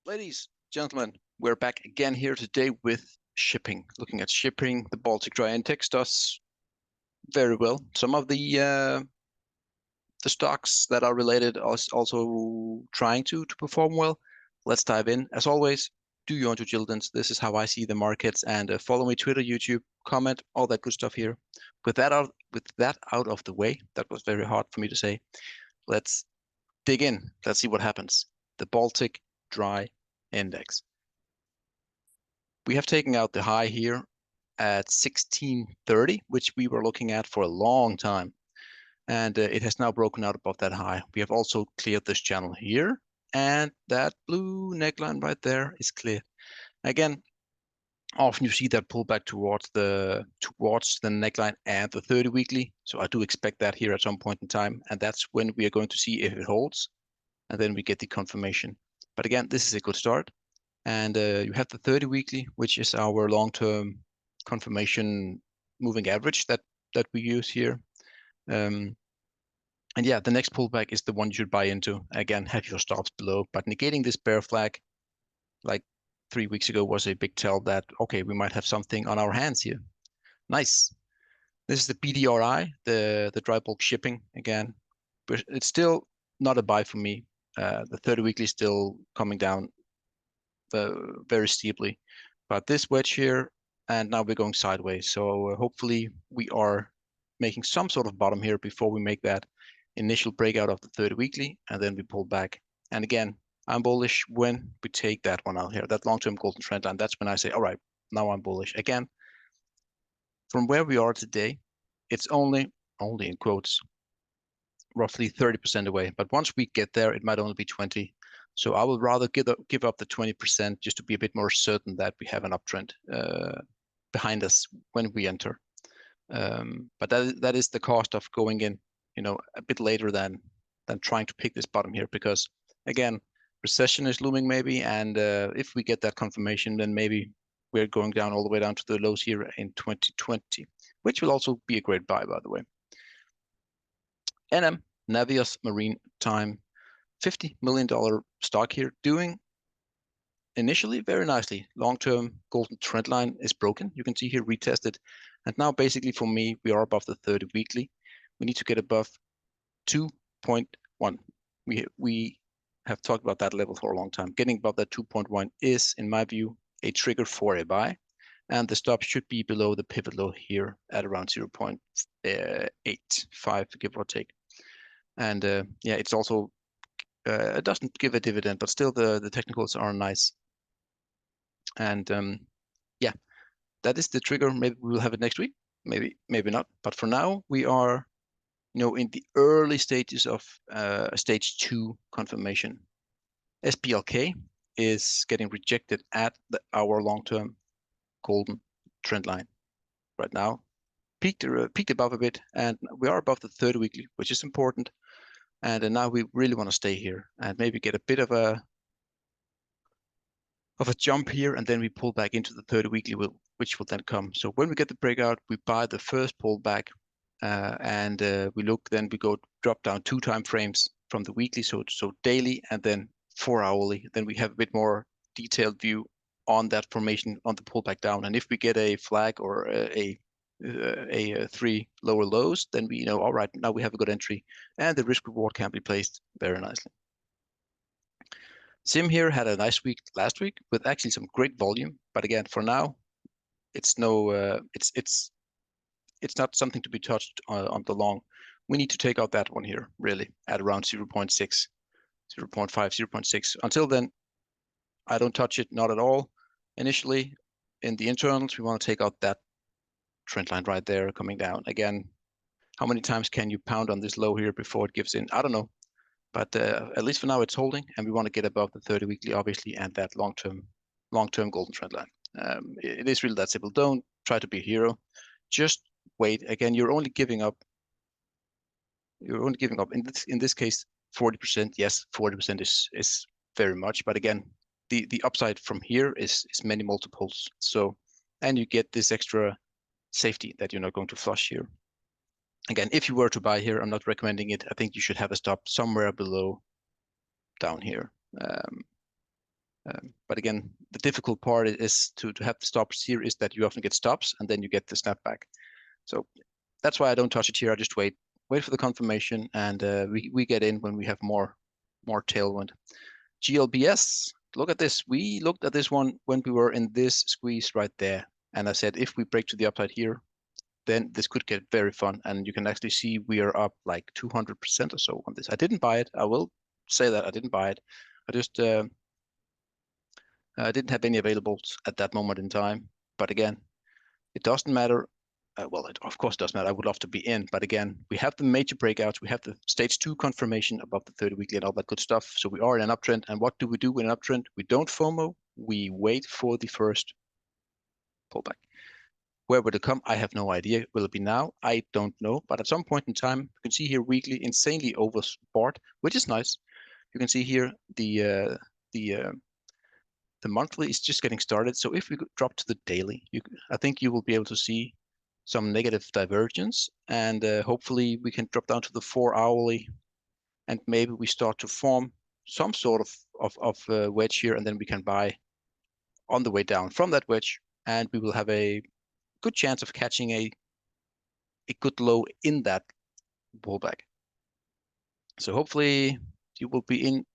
Ladies, gentlemen, we're back again here today with shipping. Looking at shipping, the Baltic Dry Index does very well. Some of the stocks that are related are also trying to perform well. Let's dive in. As always, do your own due diligence. This is how I see the markets, and follow me Twitter, YouTube, comment, all that good stuff here. With that out of the way, that was very hard for me to say. Let's dig in. Let's see what happens. The Baltic Dry Index. We have taken out the high here at 1630, which we were looking at for a long time. And it has now broken out above that high. We have also cleared this channel here. And that blue neckline right there is cleared. Again, often you see that pullback towards the neckline and the 30 weekly. So I do expect that here at some point in time. And that's when we are going to see if it holds. And then we get the confirmation. But again, this is a good start. And you have the 30 weekly, which is our long-term confirmation moving average that we use here. And yeah, the next pullback is the one you should buy into. Again, have your stops below. But negating this bear flag, like 3 weeks ago, was a big tell that, okay, we might have something on our hands here. Nice. This is the BDRY, the dry bulk shipping again. But it's still not a buy for me. The 30 weekly is still coming down very steeply. But this wedge here, and now we're going sideways. So hopefully we are making some sort of bottom here before we make that initial breakout of the 30 weekly, and then we pull back. And again, I'm bullish when we take that one out here, that long-term golden trend line. That's when I say, all right, now I'm bullish. Again, from where we are today, it's only in quotes, roughly 30% away. But once we get there, it might only be 20. So I would rather give up the 20% just to be a bit more certain that we have an uptrend behind us when we enter. But that is the cost of going in, a bit later than trying to pick this bottom here, because again, recession is looming maybe, and if we get that confirmation, then maybe we're going down all the way down to the lows here in 2020, which will also be a great buy, by the way. NM, Navios Maritime, $50 million stock here, doing initially very nicely. Long-term golden trend line is broken. You can see here retested. And now basically for me, we are above the 30 weekly. We need to get above 2.1. We have talked about that level for a long time. Getting above that 2.1 is, in my view, a trigger for a buy. And the stop should be below the pivot low here at around 0.85, give or take. And yeah, it's also, it doesn't give a dividend, but still the technicals are nice. And yeah, that is the trigger. Maybe we will have it next week. Maybe not. But for now, we are, in the early stages of stage 2 confirmation. SPLK is getting rejected at our long-term golden trend line right now. Peaked above a bit, and we are above the 30 weekly, which is important. And now we really want to stay here and maybe get a bit of a jump here, and then we pull back into the 30 weekly, which will then come. So when we get the breakout, we buy the first pullback, and we drop down 2 time frames from the weekly, so daily and then 4 hourly. Then we have a bit more detailed view on that formation on the pullback down. And if we get a flag or a 3 lower lows, then we know, all right, now we have a good entry, and the risk reward can be placed very nicely. Sim here had a nice week last week with actually some great volume, but again, for now, it's not something to be touched on the long. We need to take out that one here, really, at around 0.6, 0.5, 0.6. Until then, I don't touch it, not at all. Initially, in the internals, we want to take out that trend line right there coming down. Again, how many times can you pound on this low here before it gives in? I don't know. But at least for now, it's holding, and we want to get above the 30 weekly, obviously, and that long-term golden trend line. It is really that simple. Don't try to be a hero. Just wait. Again, you're only giving up. In this case, 40%. Yes, 40% is very much. But again, the upside from here is many multiples. So, and you get this extra safety that you're not going to flush here. Again, if you were to buy here, I'm not recommending it. I think you should have a stop somewhere below down here. But again, the difficult part is to have the stops here is that you often get stops and then you get the snapback. So that's why I don't touch it here. I just wait for the confirmation, and we get in when we have more tailwind. GLBS, look at this. We looked at this one when we were in this squeeze right there, and I said if we break to the upside here, then this could get very fun. And you can actually see we are up like 200% or so on this. I didn't buy it. I will say that I didn't buy it. I just didn't have any availables at that moment in time. But again, it doesn't matter. Well, it of course does matter. I would love to be in, but again, we have the major breakouts. We have the stage 2 confirmation above the 30 weekly and all that good stuff. So we are in an uptrend. And what do we do in an uptrend? We don't FOMO. We wait for the first pullback. Where will it come? I have no idea. Will it be now? I don't know. But at some point in time, you can see here weekly insanely overbought, which is nice. You can see here the monthly is just getting started. So if we drop to the daily, I think you will be able to see some negative divergence, and hopefully we can drop down to the 4 hourly, and maybe we start to form some sort of wedge here, and then we can buy on the way down from that wedge, and we will have a good chance of catching a good low in that pullback. So hopefully you will be in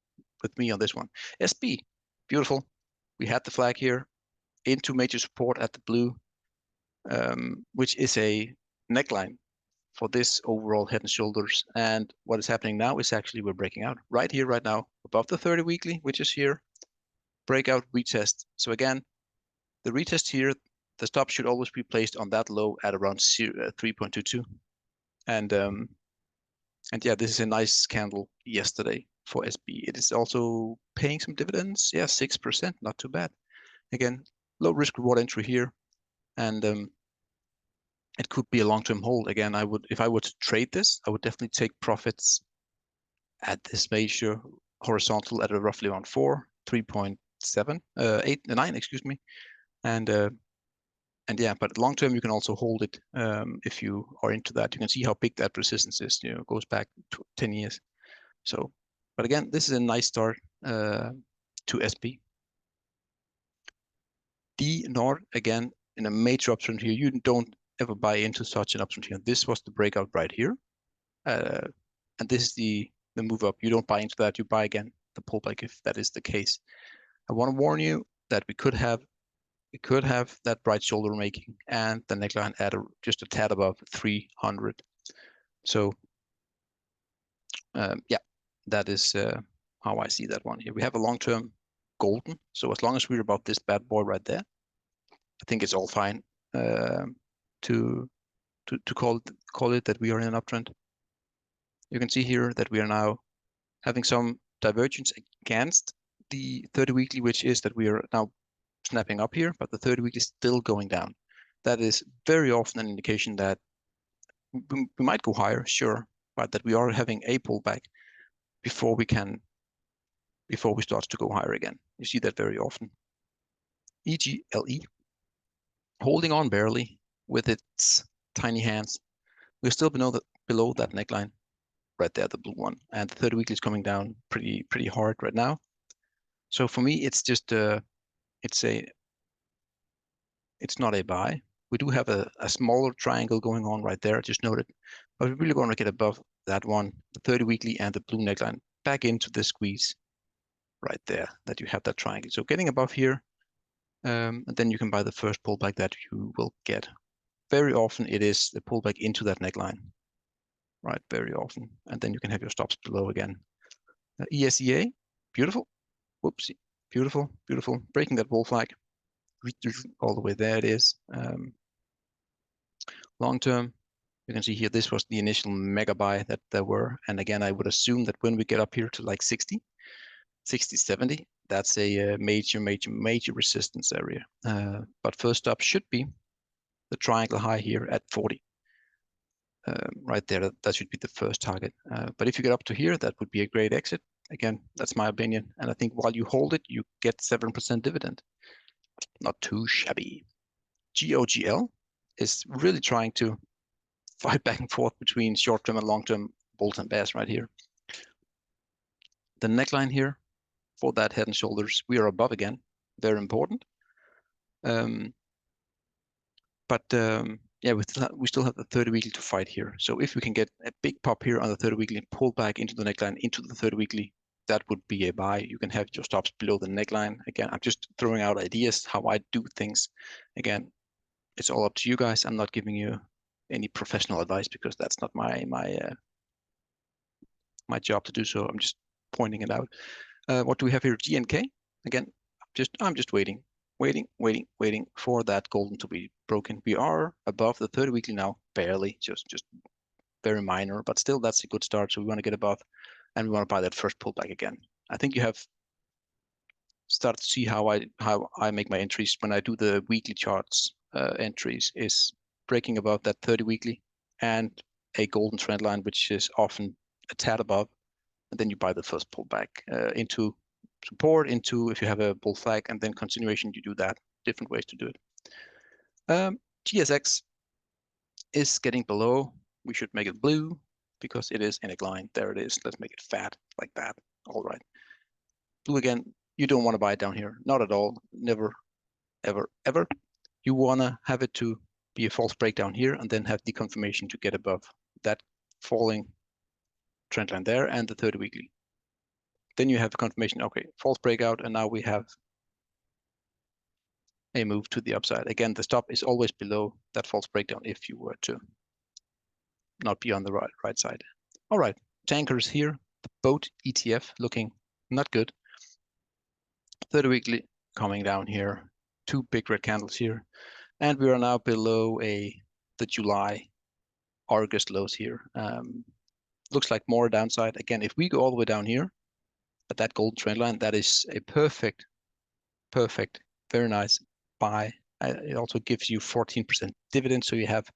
with me on this one. SB, beautiful. We had the flag here into major support at the blue, which is a neckline for this overall head and shoulders. And what is happening now is actually we're breaking out right here, right now, above the 30 weekly, which is here, breakout, retest. So again, the retest here, the stop should always be placed on that low at around 3.22. And yeah, this is a nice candle yesterday for SB. It is also paying some dividends. Yeah, 6%, not too bad. Again, low risk reward entry here. And it could be a long-term hold. Again, if I were to trade this, I would definitely take profits at this major horizontal at roughly around 3.7, 8, 9, excuse me. And yeah, but long term you can also hold it if you are into that. You can see how big that resistance is. You know, it goes back to 10 years. So, but again, this is a nice start to SB. D-Nord, again, in a major uptrend here. You don't ever buy into such an uptrend here. This was the breakout right here. And this is the move up. You don't buy into that. You buy again the pullback if that is the case. I want to warn you that we could have that bright shoulder making and the neckline at just a tad above 300. So yeah, that is how I see that one here. We have a long-term golden. So as long as we're about this bad boy right there, I think it's all fine to call it that we are in an uptrend. You can see here that we are now having some divergence against the 30 weekly, which is that we are now snapping up here, but the 30 weekly is still going down. That is very often an indication that we might go higher, sure, but that we are having a pullback before we start to go higher again. You see that very often. EGLE, holding on barely with its tiny hands. We're still below that neckline right there, the blue one, and the 30 weekly is coming down pretty hard right now. So for me, it's just it's not a buy. We do have a smaller triangle going on right there, just noted, but we're really going to get above that one, the 30 weekly and the blue neckline, back into the squeeze right there that you have that triangle. So getting above here, and then you can buy the first pullback that you will get. Very often it is the pullback into that neckline, right? Very often. And then you can have your stops below again. ESEA, beautiful. Whoopsie, beautiful, beautiful. Breaking that wall flag all the way there it is. Long term, you can see here, this was the initial mega buy that there were. And again, I would assume that when we get up here to like 60, 70, that's a major resistance area. But first up should be the triangle high here at 40. Right there, that should be the first target. But if you get up to here, that would be a great exit. Again, that's my opinion. And I think while you hold it, you get 7% dividend. Not too shabby. GOGL is really trying to fight back and forth between short-term and long-term bulls and bears right here. The neckline here for that head and shoulders. We are above again, very important. Yeah, we still have the 30 weekly to fight here. So if we can get a big pop here on the 30 weekly, pull back into the neckline, into the 30 weekly, that would be a buy. You can have your stops below the neckline. Again, I'm just throwing out ideas how I do things. Again, it's all up to you guys. I'm not giving you any professional advice because that's not my job to do so. I'm just pointing it out. What do we have here? GNK. Again, I'm just waiting for that golden to be broken. We are above the 30 weekly now, barely, just very minor, but still that's a good start. So we want to get above, and we want to buy that first pullback again. I think you have started to see how I make my entries when I do the weekly charts. Entries is breaking above that 30 weekly and a golden trend line, which is often a tad above, and then you buy the first pullback into support, into if you have a bull flag, and then continuation, you do that. Different ways to do it. GSX is getting below. We should make it blue because it is in a line. There it is. Let's make it fat like that. All right. Blue again. You don't want to buy it down here. Not at all. Never, ever, ever. You want to have it to be a false breakdown here and then have the confirmation to get above that falling trend line there and the 30 weekly. Then you have a confirmation, okay, false breakout, and now we have a move to the upside. Again, the stop is always below that false breakdown if you were to not be on the right side. All right, tankers here, the boat ETF looking not good. 30 weekly coming down here, two big red candles here, and we are now below the July, August lows here. Looks like more downside. Again, if we go all the way down here at that golden trend line, that is a perfect, very nice buy. It also gives you 14% dividend, so you have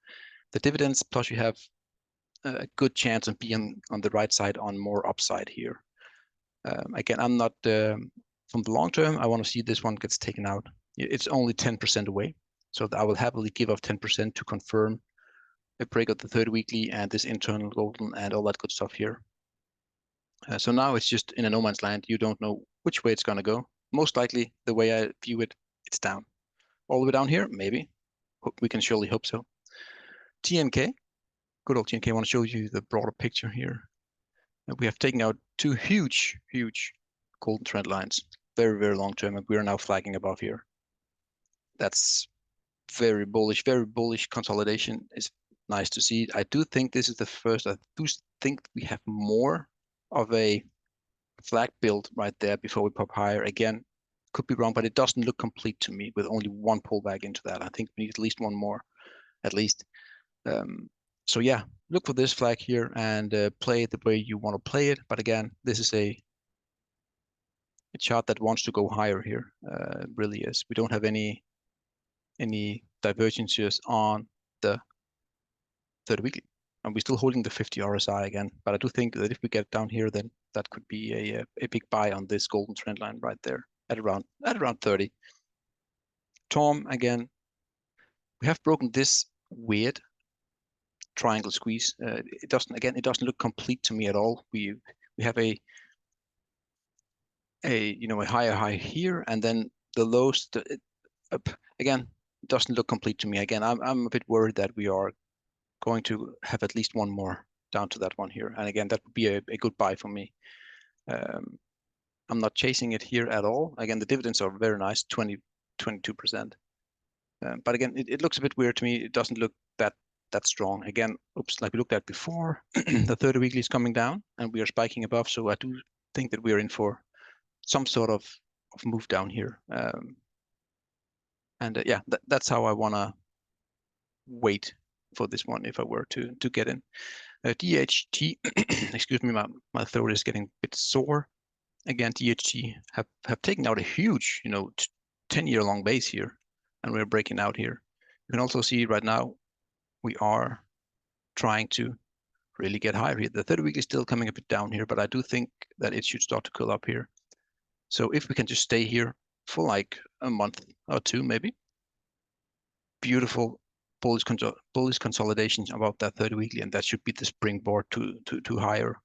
the dividends plus you have a good chance of being on the right side on more upside here. Again, I'm not from the long term. I want to see this one gets taken out. It's only 10% away, so I will happily give up 10% to confirm a break of the 30 weekly and this internal golden and all that good stuff here. So now it's just in a no man's land. You don't know which way it's going to go. Most likely, the way I view it, it's down. All the way down here, maybe. We can surely hope so. TNK, good old TNK. I want to show you the broader picture here. We have taken out two huge golden trend lines, very long term, and we are now flagging above here. That's very bullish consolidation. Is nice to see. I do think this is the first. I do think we have more of a flag build right there before we pop higher. Again, could be wrong, but it doesn't look complete to me with only one pullback into that. I think we need at least one more, at least. So yeah, look for this flag here and play it the way you want to play it. But again, this is a chart that wants to go higher here. It really is. We don't have any divergences on the 30 weekly. And we're still holding the 50 RSI again. But I do think that if we get down here, then that could be a big buy on this golden trend line right there at around 30. TORM again, we have broken this weird triangle squeeze. It doesn't look complete to me at all. We have a higher high here, and then the lows again, it doesn't look complete to me. Again, I'm a bit worried that we are going to have at least one more down to that one here, and again, that would be a good buy for me. I'm not chasing it here at all. Again, the dividends are very nice, 22%. But again, it looks a bit weird to me. It doesn't look that strong. Again, like we looked at before, the 30 weekly is coming down and we are spiking above. So I do think that we are in for some sort of move down here. Yeah, that's how I want to wait for this one if I were to get in. DHT, excuse me, my throat is getting a bit sore. Again, DHT have taken out a huge, 10-year long base here, and we're breaking out here. You can also see right now we are trying to really get higher here. The 30 weekly is still coming a bit down here, but I do think that it should start to curl up here. So if we can just stay here for like a month or two, maybe. Beautiful bullish consolidation about that 30 weekly, and that should be the springboard to higher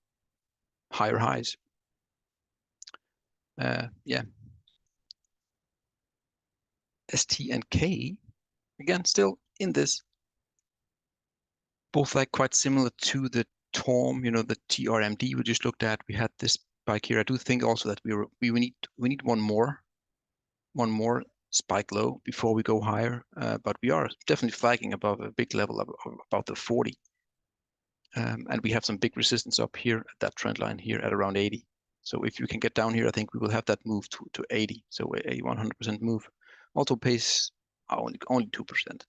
highs. Yeah. STNG, again, still in this. Both like quite similar to the TORM, you know, the TRMD we just looked at. We had this spike here. I do think also that we need one more spike low before we go higher. But we are definitely flagging above a big level of about the 40. And we have some big resistance up here at that trend line here at around 80. So if you can get down here, I think we will have that move to 80. So a 100% move. Also pays only 2%.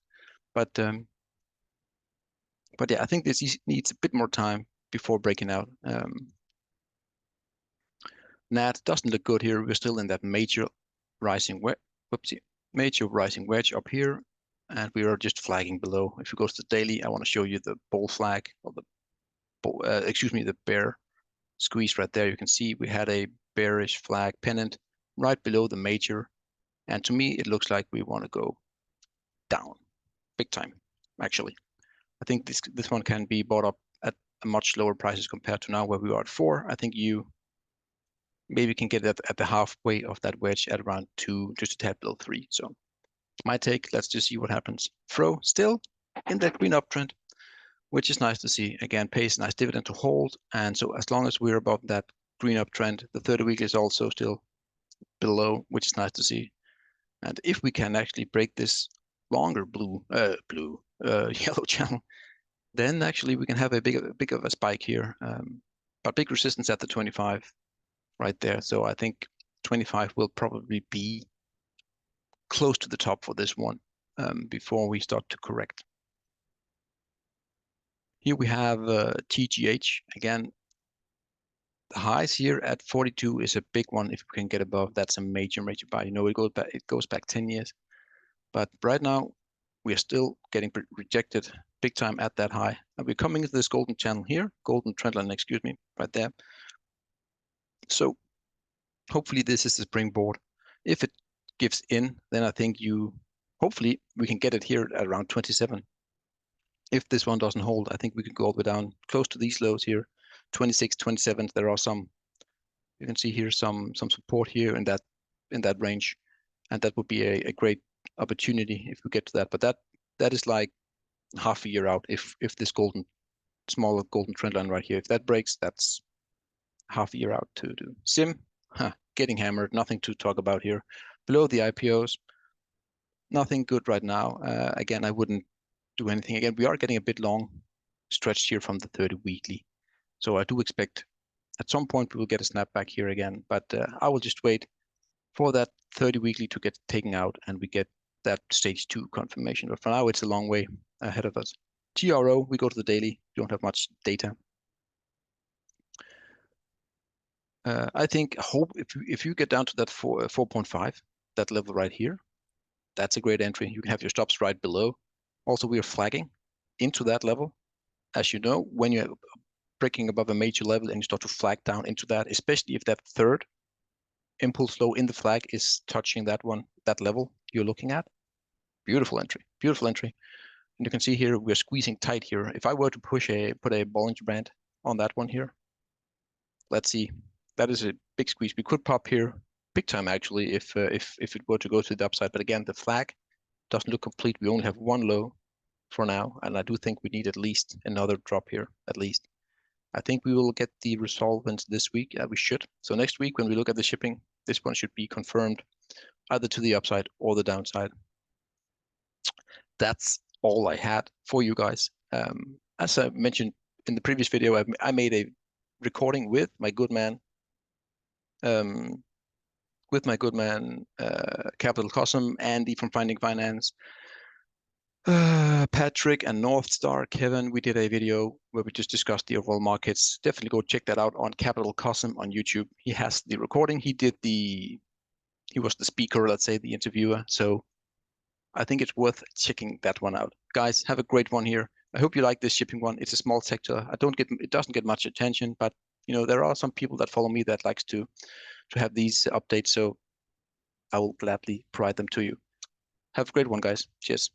But yeah, I think this needs a bit more time before breaking out. NAT doesn't look good here. We're still in that major rising wedge up here, and we are just flagging below. If you go to the daily, I want to show you the bull flag, or the the bear squeeze right there. You can see we had a bearish flag pennant right below the major, and to me it looks like we want to go down big time. Actually, I think this one can be bought up at a much lower prices compared to now where we are at 4. I think you maybe can get it at the halfway of that wedge at around 2, just a tad below 3. So my take, let's just see what happens. Fro still in that green uptrend, which is nice to see. Again, pays nice dividend to hold. And so as long as we're above that green uptrend, the 30 week is also still below, which is nice to see. And if we can actually break this longer yellow channel, then actually we can have a big of a spike here. But big resistance at the 25 right there. So I think 25 will probably be close to the top for this one before we start to correct. Here we have TGH. Again, the highs here at 42 is a big one. If we can get above, that's a major buy. You know, it goes back 10 years. But right now, we are still getting rejected big time at that high. And we're coming into this golden channel here, golden trend line, excuse me, right there. So hopefully this is the springboard. If it gives in, then I think hopefully we can get it here at around 27. If this one doesn't hold, I think we could go all the way down close to these lows here, 26, 27. There are you can see here some support here in that range, and that would be a great opportunity if we get to that. But that is like half a year out. If this smaller golden trend line right here, if that breaks, that's half a year out to do. Sim, getting hammered. Nothing to talk about here. Below the IPOs, nothing good right now. Again, I wouldn't do anything. Again, we are getting a bit long stretched here from the 30 weekly. So I do expect at some point we will get a snapback here again, but I will just wait for that 30 weekly to get taken out and we get that stage 2 confirmation. But for now, it's a long way ahead of us. TRO, we go to the daily. We don't have much data. I think if you get down to that 4.5, that level right here, that's a great entry. You can have your stops right below. Also, we are flagging into that level. As you know, when you're breaking above a major level and you start to flag down into that, especially if that third impulse low in the flag is touching that level you're looking at. Beautiful entry, beautiful entry. And you can see here, we're squeezing tight here. If I were to put a Bollinger Band on that one here, let's see, that is a big squeeze. We could pop here big time actually if it were to go to the upside. But again, the flag doesn't look complete. We only have one low for now, and I do think we need at least another drop here, at least. I think we will get the resolvent this week. We should. So next week, when we look at the shipping, this one should be confirmed either to the upside or the downside. That's all I had for you guys. As I mentioned in the previous video, I made a recording with my good man, Capital Cosm, Andy from Finding Finance, Patrick and Northstar, Kevin. We did a video where we just discussed the overall markets. Definitely go check that out on Capital Cosm on YouTube. He has the recording. He was the speaker, let's say, the interviewer. So I think it's worth checking that one out. Guys, have a great one here. I hope you like this shipping one. It's a small sector. It doesn't get much attention, but you know, there are some people that follow me that likes to have these updates. So I will gladly provide them to you. Have a great one, guys. Cheers.